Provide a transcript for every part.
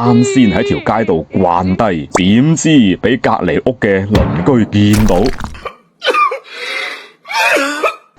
啱先喺條街度慣低，點知俾隔籬屋嘅鄰居見到。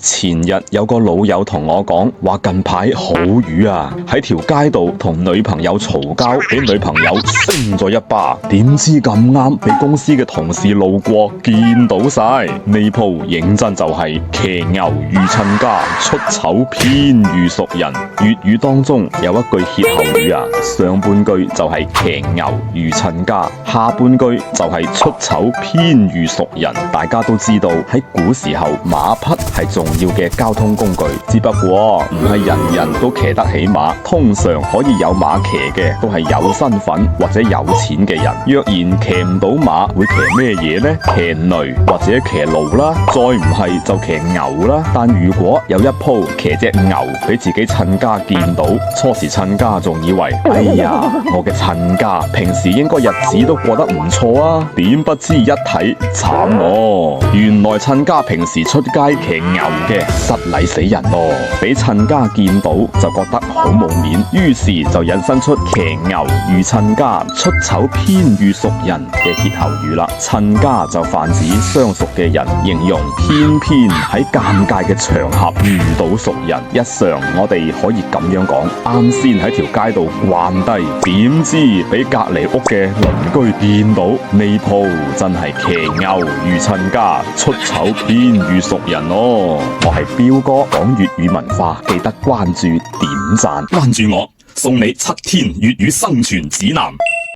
前日有個老友同我講話，近排好雨啊，喺條街度同女朋友嘈交，俾女朋友升咗一巴，點知咁啱俾公司嘅同事路過見到晒。呢鋪認真就係騎牛遇親家，出醜偏遇熟人。粵語當中有一句歇後語啊，上半句就係騎牛遇親家，下半句就係出醜偏遇熟人。大家都知道喺古時候馬匹係重要嘅交通工具，只不過唔係人人都騎得起馬，通常可以有馬騎嘅都係有身份或者有錢嘅人。若然騎唔到馬，會騎咩嘢呢？騎驢或者騎驢啦，再唔係就騎牛啦。但如果有一鋪騎隻牛俾自己親家見到，初時親家仲以為，哎呀，我嘅親家平時應該日子都過得唔錯啊，點不知一睇慘喎，原來親家平時出街騎牛嘅，失禮死人咯！俾親家見到就覺得好冇面，於是就引申出騎牛遇親家，出醜偏遇熟人嘅歇後語啦。親家就泛指相熟嘅人，形容偏偏喺尷尬嘅場合遇到熟人。一常我哋可以咁樣講，啱先喺條街度慣低，點知俾隔籬屋嘅鄰居見到，呢鋪真係騎牛遇親家，出醜偏遇熟人咯。我係彪哥，講粵語文化，記得關注點讚，關注我，送你7天粵語生存指南。